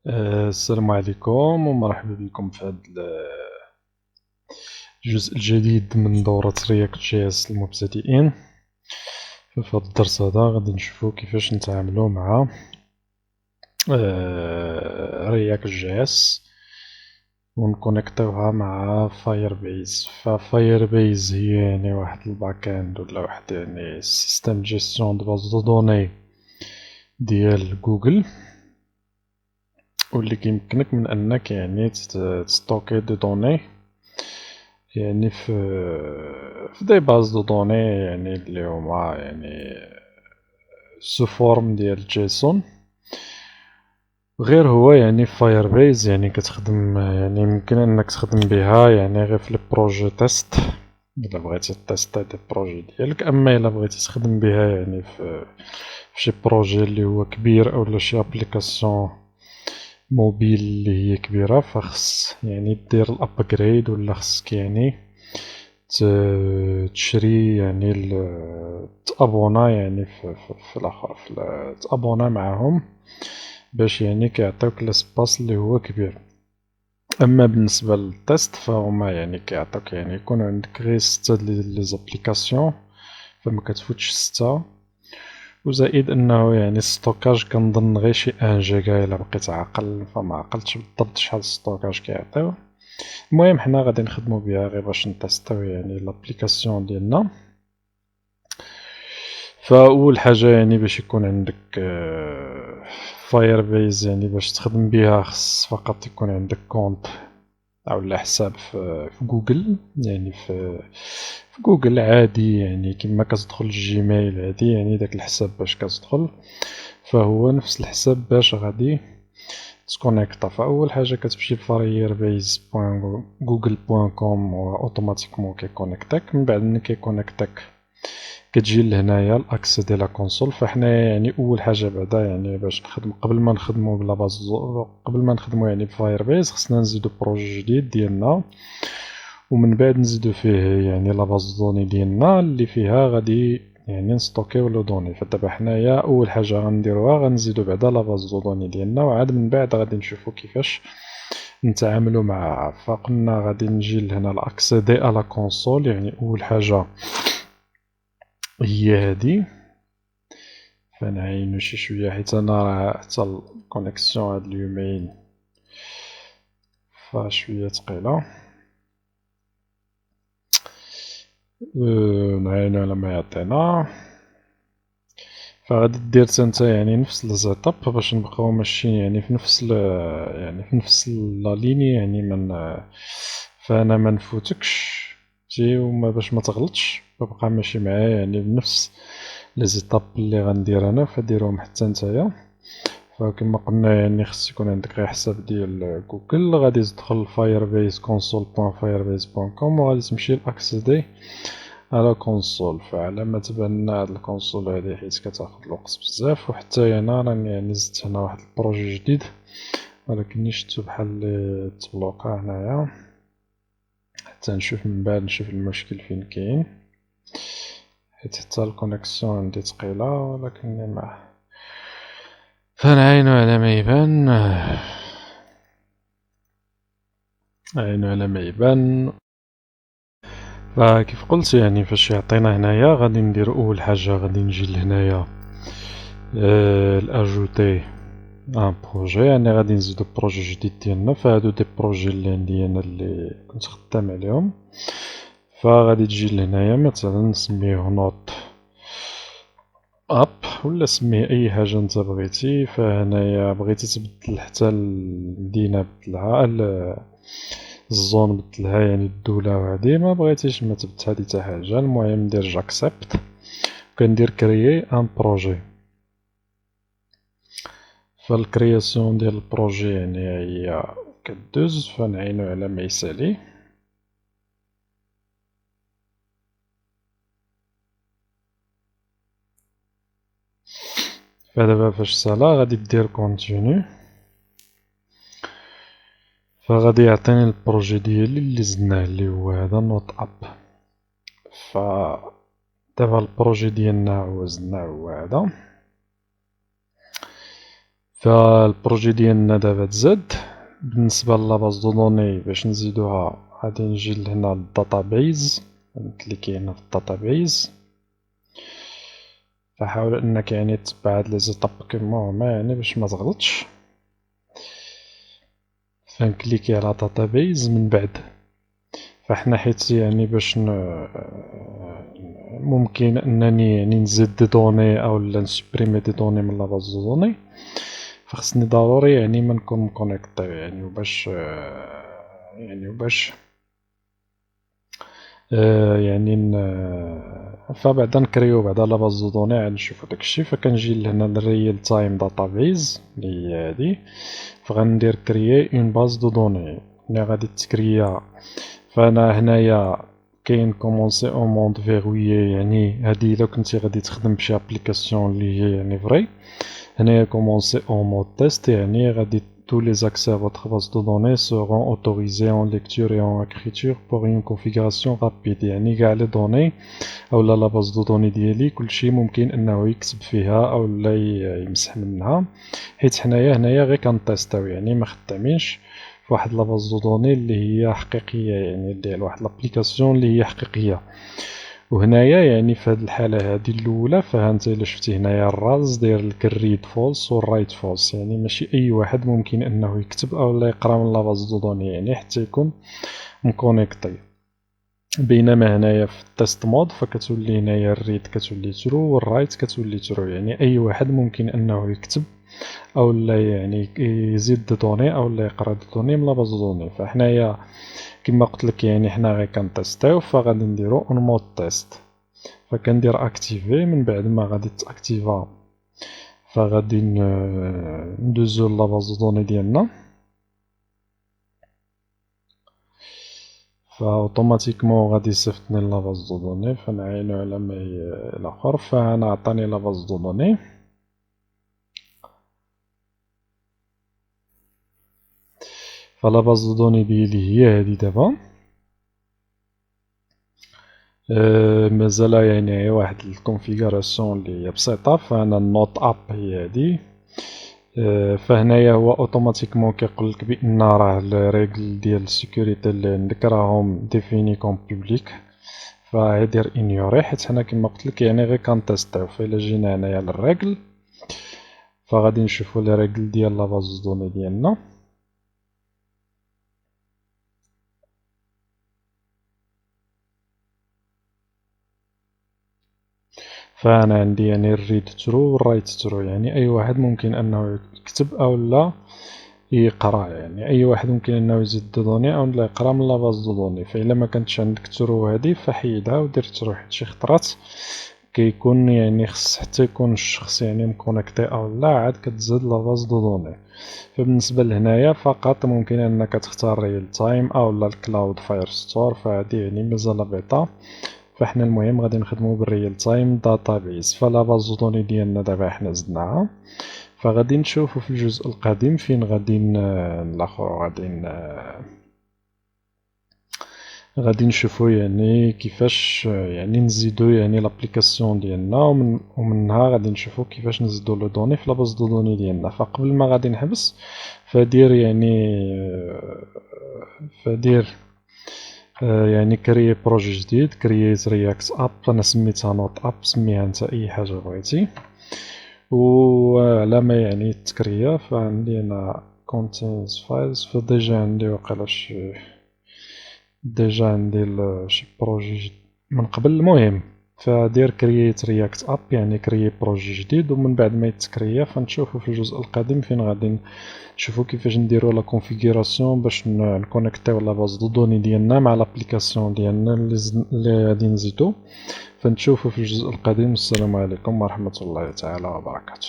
السلام عليكم ومرحبا بكم في هذا الجزء الجديد من دورة رياكت جي اس للمبتدئين. في هذا الدرس هذا غادي نشوفو كيفاش نتعاملو مع رياكت جي اس ونكونيكتوها مع فاير بيز. ففاير بيز هي يعني واحد الباك اند ولا واحد يعني سيستم جيستيون دو باز دو دوني ديال جوجل، واللي كيمكنك من انك يعني تستوكي دو دوني يعني في دي باز دو دوني يعني اللي هما يعني سو فورم ديال جيسون. غير هو يعني فاير بيز يعني كتخدم يعني يمكن انك تخدم بها يعني غير في البروجي تيست الا بغيتي تيست دي بروجي ديالك، اما الا بغيتي تخدم بها يعني في شي بروجي اللي هو كبير او شي ابليكاسيون موبيل اللي هي كبيرة، فخص يعني دير الابجريد ولا خصك يعني تشري يعني تابونا يعني في الاخر تابونا معاهم باش يعني كيعطيوك لاسباس اللي هو كبير. اما بالنسبه للتست فهما يعني كيعطيوك يعني يكون عندك غير 6 لي زابليكاسيون، فما كتفوتش 6. وزائد انه يعني الستوكاج كنظن غير شي 1 جيجا الا بقيت عاقل، فما عقلتش بالضبط شحال الستوكاج كيعطيو. المهم حنا غادي نخدمو بها غير باش نتيستيو يعني لابليكاسيون ديالنا. فاول حاجه يعني باش يكون عندك فاير بيز يعني باش تخدم بها خص فقط يكون عندك كونت او لا حساب في جوجل، يعني في جوجل عادي يعني كما كتدخل الجيميل عادي يعني داك الحساب باش كتدخل فهو نفس الحساب باش غادي تكونيكتا. فاول حاجه كتمشي firebase.google.com واوتوماتيكمون كيكونيكتاك. من بعد ملي كيكونيكتاك كتجي لهنايا الاكسيدي لا كونسول. فحنا يعني اول حاجه بعدا يعني باش نخدم قبل ما نخدمو بلا باز قبل ما نخدمو يعني بفاير بيز خصنا نزيدو بروجي جديد ديالنا، ومن بعد نزيدو فيه يعني لا باز دوني ديالنا اللي فيها غادي يعني نستوكيو لو دوني. فدابا حنايا اول حاجه غنديروها غنزيدو بعدا لا باز دوني ديالنا، وعاد من بعد غادي نشوفو كيفاش نتعاملوا معها. فقلنا غادي نجي لهنا لاكسيدي على كونسول، يعني اول حاجه هي هادي. فنعينو شي شويه حيت انا راه حتى الكونيكسيون هاد اليومين فشويه ثقيله. نعينو على ما يعطينا. فغادي دير انت يعني نفس الزيتاب باش نبقاو ماشيين يعني في نفس يعني في نفس لا ليني يعني من فانا ما نفوتكش تي وما باش ما تغلطش، فبقى ماشي معايا يعني بنفس لي زيتاب اللي غندير انا فديرهم حتى نتايا. فكما قلنا يعني خص يكون عندك غير حساب ديال جوجل، غادي تدخل firebase console.firebase.com وغادي تمشي لاكسيدي على كونسول. فعلى ما تبان لنا هاد الكونسول هادي حيت كتاخد الوقت بزاف، وحتى انا راني يعني زدت هنا واحد البروجي جديد ولكن شفتو بحال اللي تبلوكا هنايا حتى نشوف من بعد نشوف المشكل فين كاين، حيت حتى الكونيكسيون عندي ثقيله ولكن ما فنعينو على ما يبان. عينو على ما يبان. فكيف قلت يعني فاش يعطينا هنايا غادي ندير اول حاجه غادي نجي لهنايا الاجوتي ان بروجي، يعني غادي نزيدو بروجي جديد ديالنا. فهادو دي بروجي اللي عندي انا اللي كنت خدام عليهم. فغادي تجي لهنايا مثلا نسميه نوت اب ولا سميه اي حاجه انت بغيتي. فهنايا بغيتي تبدل حتى المدينه بدلها الزون بدلها يعني الدوله، وهادي ما بغيتيش ما تبدل هادي حتى حاجه. المهم ندير جاكسبت وكندير كريي ان بروجي. فالكرياسيون ديال البروجي يعني هي كدوز. فنعينو على ما يسالي. فدابا فاش سالا غادي دير كونتينيو، فغادي يعطيني البروجي ديالي اللي زدناه اللي هو هذا نوت اب. فدابا البروجي ديالنا هو زدناه هو هذا. فالبروجي ديالنا دابا تزاد. بالنسبة لاباز دو دوني باش نزيدوها غادي نجي لهنا للداتابيز، نكليكي هنا في الداتابيز. فحاول انك يعني تتبع هاد لي زيتاب كيما هما يعني باش ما تغلطش. فنكليكي على داتابيز من بعد. فحنا حيت يعني باش ممكن انني يعني نزيد دي دوني او نسبريمي دي دوني من لاباز دو دوني، فخصني ضروري يعني ما نكون مكونيكطي يعني وباش يعني فبعدا نكريو بعدا لاباز دو دوني عاد نشوفو داكشي. فكنجي لهنا للريال تايم داتابيز لي هي هادي، فغندير كريي اون باز دو دوني اللي غادي تكريا. فانا هنايا كاين كومونسي او موند فيغويي، يعني هادي الا كنتي غادي تخدم بشي ابليكاسيون اللي هي يعني فري. هنايا كومونسي او مود تيست، يعني غادي tous les accès à votre base de données seront autorisés en lecture et en écriture pour une configuration rapide. يعني كاع لي دوني اولا لا باز دو دوني ديالي كلشي ممكن انه يكتب فيها اولا يمسح منها، حيت حنايا هنايا غير كنتيستاو يعني ما خدامينش فواحد لا باز دو دوني اللي هي حقيقيه، يعني ديال واحد لابليكاسيون اللي هي حقيقيه. وهنايا يعني في هاد الحالة هادي الأولى، فهانت إلا شفتي هنايا الراز داير لك الريد فولس والرايت فولس، يعني ماشي أي واحد ممكن أنه يكتب أولا يقرا من لاباز دو دوني يعني حتى يكون مكونيكطي. بينما هنايا في التيست مود فكتولي هنايا الريد كتولي ترو والرايت كتولي ترو، يعني أي واحد ممكن أنه يكتب أولا يعني يزيد دي دوني أولا يقرا دي دوني من لاباز دو دوني. فحنايا كما قلت لك يعني حنا غير كنتيستيو، فغادي نديرو اون مود تيست. فكندير اكتيفي، من بعد ما غادي تاكتيفا فغادي ندوزو لاباز دو دوني ديالنا. فاوتوماتيكمون غادي يصيفطني لاباز دو دوني، فنعاينو على ما هي الاخر. فانا عطاني لاباز دو دوني، فلاباز دو دوني ديالي هي هادي دابا. مازال يعني واحد الكونفيغوراسيون اللي هي بسيطه. فانا النوت اب هي هادي. فهنايا هو اوتوماتيكمون كيقول لك بان راه الريغل ديال السيكوريتي اللي عندك راهم ديفيني كوم بوبليك، فدير انيوري حيت حنا كما قلت لك يعني غير كنتيستيو. فإلا جينا هنايا للريغل فغادي نشوفو لي ريغل ديال لاباز دوني ديالنا. فانا عندي يعني الريد ترو والرايت ترو، يعني اي واحد ممكن انه يكتب او لا يقرا، يعني اي واحد ممكن انه يزيد دو دوني او لا يقرا من لاباز دو دوني. فالا ما كانتش عندك ترو هادي فحيدها ودير ترو، حيت شي خطرات كيكون يعني خص حتى يكون الشخص يعني مكونيكتي او لا عاد كتزاد لاباز دو دوني. فبالنسبه لهنايا فقط ممكن انك تختار ريال تايم او لا الكلاود فاير ستور، فهادي يعني مازال بيتا. فاحنا المهم غادي نخدمو بالريال تايم داتابيز. فلا باز دوني ديالنا دابا حنا زدناها، فغادي نشوفو في الجزء القادم فين غادي نلاخرو غادي نشوفو يعني كيفاش يعني نزيدو يعني لابليكاسيون ديالنا، ومنها غادي نشوفو كيفاش نزيدو لو دوني في لاباز دو دوني ديالنا. فقبل ما غادي نحبس فدير يعني فدير يعني كريي بروجي جديد، كرييت رياكت اب، انا سميتها نوت اب، سميها انت اي حاجه بغيتي. وعلى ما يعني التكريا فعندي انا contains files، فديجا عندي وقيلا ديجا عندي شي بروجي من قبل. المهم فدير كرييت رياكت اب يعني كريي بروجي جديد، ومن بعد ما يتكريا فنشوفو في الجزء القادم فين غادي نشوفو كيفاش نديرو لا كونفيغوراسيون باش نكونيكتيو لا باز دو دوني ديالنا مع لابليكاسيون ديالنا اللي غادي نزيدو. فنشوفو في الجزء القادم. السلام عليكم ورحمة الله تعالى وبركاته.